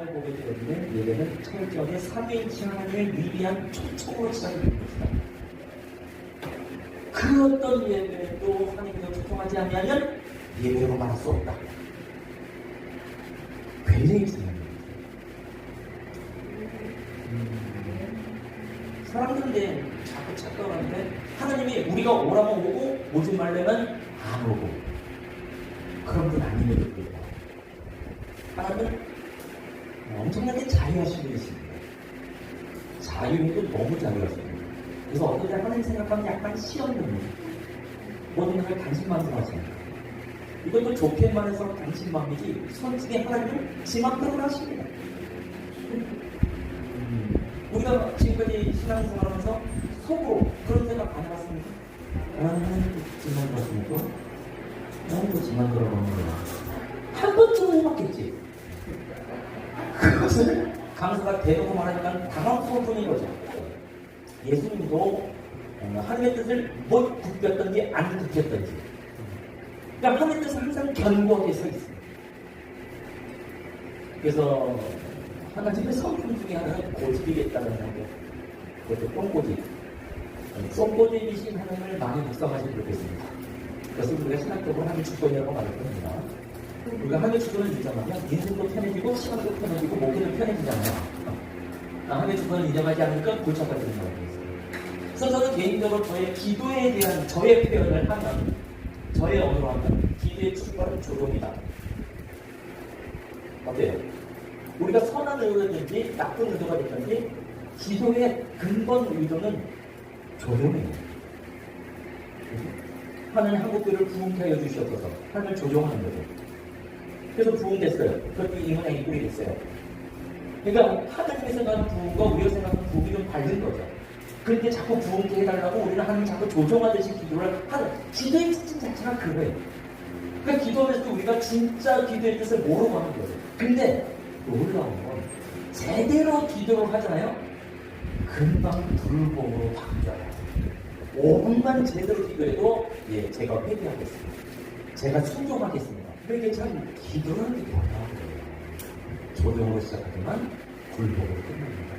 사랑을 보게 되어지는 예배는 철저하게 삼위일체 하나님을 위대한 초청으로 시작이 되는 것이다. 그 어떤 예배도 하나님께서 초청하지 않으면 예배로 말할 수 없다. 굉장히 중요한 겁니다. 사람들은 자꾸 착각하는데 하나님이 우리가 오라면 오고 오지 말려면 안 오고 그런 분 아님에도 불구하고 하나님은 엄청나게 자유하신 분이십니다. 자유에도 너무 자유하십니다. 그래서 어떤 때 하나님 생각하면 약간 시험됩니다. 모든 걸 당신만으로 하십니다. 이것도 좋게만 해서 당신만이지 솔직히 하나님은 지 맘대로 하십니다. 우리가 지금까지 신앙생활하면서 속으로 그런 생각 안 해봤습니까? 하나님 지만 들었습니까? 하나님도 지만 들어보는 거야. 한 번쯤은 해봤겠지. 그것을 강사가 대놓고 말하니까 당황스러운 분인 거죠. 예수님도 하나님의 뜻을 못 굽혔던지 안 굽혔던지 그러니까 하나님의 뜻은 항상 견고하게 서 있습니다. 그래서 하나님의 성품 중에 하나는 고집이겠다는 거 그것도 똥고집 똥고집이신 하나님을 많이 묵상하시 그렇겠습니다. 그래서 우리가 신학적으로 하나님의 주권이라고 말할 겁니다. 우리가 하나님의 주권을 인정하면 인생도 편해지고 시간도 편해지고 목회도 편해지잖아요. 하나님의 주권을 인정하지 않으니까 골차가 되는 거예요. 그래서 저는 개인적으로 저의 기도에 대한 저의 표현을 하면 저의 언어로 하면 기도의 출발은 조종이다. 어때요? 우리가 선한 의도든지 나쁜 의도가 됐든지 기도의 근본 의도는 조종이에요. 하나님 한국교회를 부흥케 하여 주시옵소서. 하나님을 조종하는 거죠. 그래서 부흥됐어요. 그것도 이문에 이끌이 됐어요. 그러니까 하나님이 생각하는 부흥과 우리가 생각하는 부흥이 좀 다른 거죠. 그런데 자꾸 부흥케 해달라고 우리는 하나님 자꾸 조종하듯이 기도를 하는 기도의 특징 자체가 그거예요. 그러니까 기도하면서 우리가 진짜 기도의 뜻을 모르고 하는 거예요. 근데 놀라운 건 제대로 기도를 하잖아요. 금방 불복으로 바뀌어요. 5분만 제대로 기도해도 제가 회개하겠습니다. 제가 순종하겠습니다. 그게 참 기도라는 게 어려운 거예요. 조종으로 시작하지만 불복으로 끝납니다.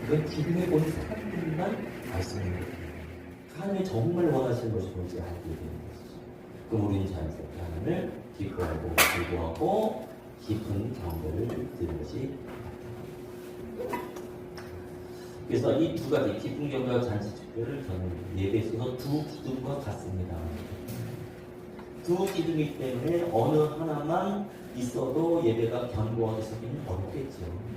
이건 기도해 본 사람들만 말씀입니다. 하나님이 정말 원하시는 것이 뭔지 알게 되는 것이죠. 그럼 우리는 자연스럽게 하나님을 기뻐하고 즐거워하고 깊은 경배를 드리는 것이 그래서 이 두 가지 깊은 경배와 잔치 축제를 저는 예배에 있어서 두 기둥과 같습니다. 두 기둥이기 때문에 어느 하나만 있어도 예배가 견고하게 서기는 어렵겠죠.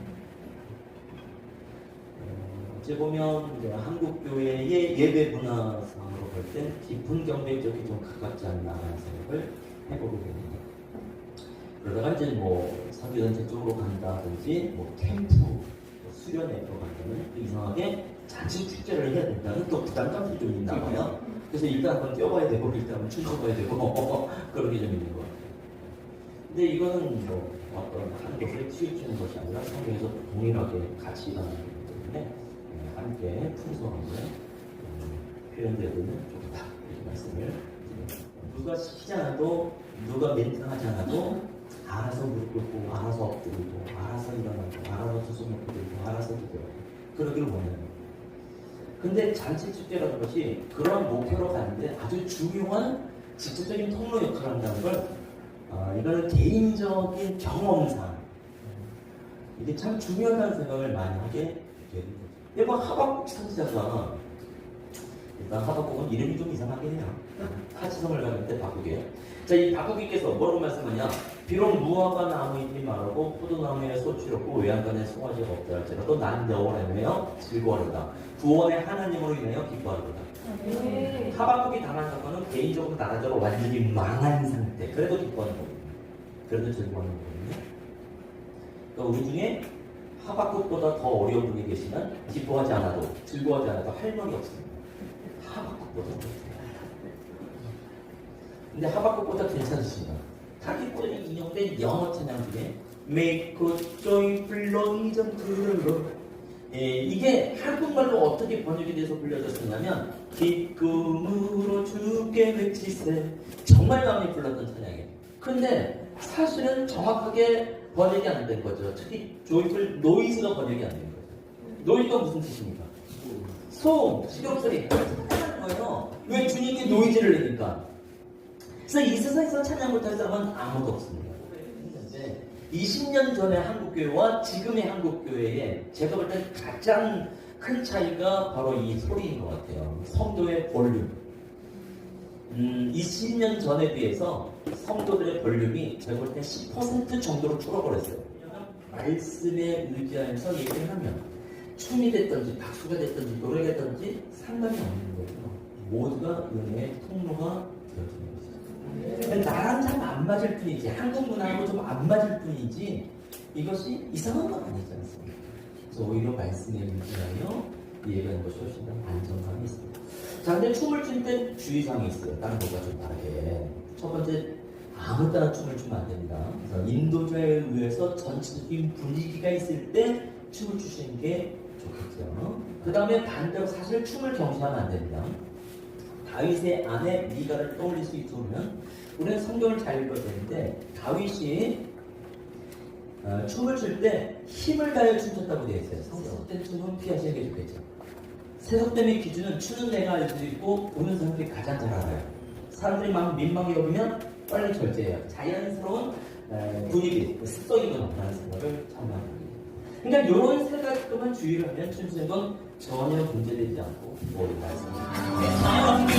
어찌 보면 이제 한국 교회의 예배 문화상으로 볼 때 깊은 경배 쪽이 좀 가깝지 않나 하는 생각을 해보게 됩니다. 그러다가 이제 뭐 사교단체 쪽으로 간다든지 뭐 캠프, 수련회로 간다면 이상하게 잔치 축제를 해야 된다는 또 부담감이 좀 있나 봐요. 그래서 일단 한번 뛰어봐야 되고 일단 춤춰봐야 되고 그런 게 좀 있는 것 같아요. 근데 이거는 뭐 어떤 한 것을 치우치는 것이 아니라 성경에서 동일하게 같이 일하는 거기 때문에 함께 풍성하게 표현되고는 좋겠다 이렇게 말씀을 드립니다. 누가 시키지 않아도 누가 멘트를 하지 않아도 알아서 무릎 꿇고 알아서 엎드리고 알아서 일어나고 알아서 두 손 놓고 들고 알아서 기도하고 그러기를 원해요. 근데 잔치 축제라는 것이 그런 목표로 가는데 아주 중요한 직접적인 통로 역할을 한다는 걸 이거는 개인적인 경험상 이게 참 중요하다는 생각을 많이 하게 되는 거죠. 일반 하박국 선지자가 일단 하박국은 이름이 좀 이상하긴 해요. 하치성을 가는데 바꾸게. 자, 이 바꾸기께서 뭐라고 말씀하냐? 비록 무화과 나무이지 말고 포도나무에 소출이 없고 외양간에 송아지가 없다 할지라도 난 여호와를 인하여 즐거워한다. 구원의 하나님으로 인하여 기뻐하리로다. 하박국이 당한 사건은 개인적으로 나라적으로 완전히 망한 상태. 그래도 기뻐하는 거거든요. 그래도 즐거워하는 거거든요. 그러니까 우리 중에 하박국보다 더 어려운 분이 계시면 기뻐하지 않아도 즐거워하지 않아도 할 말이 없습니다. 하박국보다 더 근데 하박국보다 괜찮으십니다. 타깃권이 인용된 영어 찬양 중에 Make a joyful noise unto the Lord. 이게 한국말로 어떻게 번역이 돼서 불려졌었냐면 기쁨으로 주께 외치세 정말 많이 불렀던 찬양이에요. 근데 사실은 정확하게 번역이 안 된 거죠. 특히 조이풀 노이즈가 번역이 안 된 거죠. 노이즈가 무슨 뜻입니까? 소음, 식용소리 찬양하는 거예요. 왜 주님이 노이즈를 내니까? 그래서 이 세상에서 찬양 못할 사람은 아무도 없습니다. 그런데 20년 전의 한국교회와 지금의 한국교회에 제가 볼 때 가장 큰 차이가 바로 이 소리인 것 같아요. 성도의 볼륨. 20년 전에 비해서 성도들의 볼륨이 제가 볼 때 10% 정도로 줄어버렸어요. 말씀에 의지하면서 얘기를 하면 춤이 됐든지 박수가 됐든지 노래가 됐든지 상관이 없는 거예요. 모두가 은혜의 통로가 되어지는 것이죠. 나랑 참 안 맞을 뿐이지, 한국 문화하고 좀 안 맞을 뿐이지 이것이 이상한 건 아니지 않습니까? 그래서 오히려 말씀에 의지하여 예배하는 것이 훨씬 더 안정감이 있습니다. 자, 근데 춤을 출 때 주의사항이 있어요. 다른 것과 좀 다르게. 첫 번째, 아무 따나 춤을 추면 안 됩니다. 그래서 인도자에 의해서 전체적인 분위기가 있을 때 춤을 추시는 게 좋겠죠. 그 다음에 반대로 사실 춤을 경시하면 안 됩니다. 다윗의 아내 미가를 떠올릴 수 있으면 우리는 성경을 잘 읽어야 되는데 다윗이 춤을 출 때 힘을 다해 춤췄다고 되어 있어요. 세속된 춤은 피하시는 게 좋겠죠. 세속됨의 기준은 추는 내가 알 수 있고 보는 사람들이 가장 잘 알아요. 사람들이 막 민망해 여기면 빨리 절제해요. 자연스러운 분위기, 습성이고 나타나는 생각을 참여합니다. 그러니까 이런 세 가지만 주의를 하면 춤추는 건 전혀 문제되지 않고 모두 말씀입니다.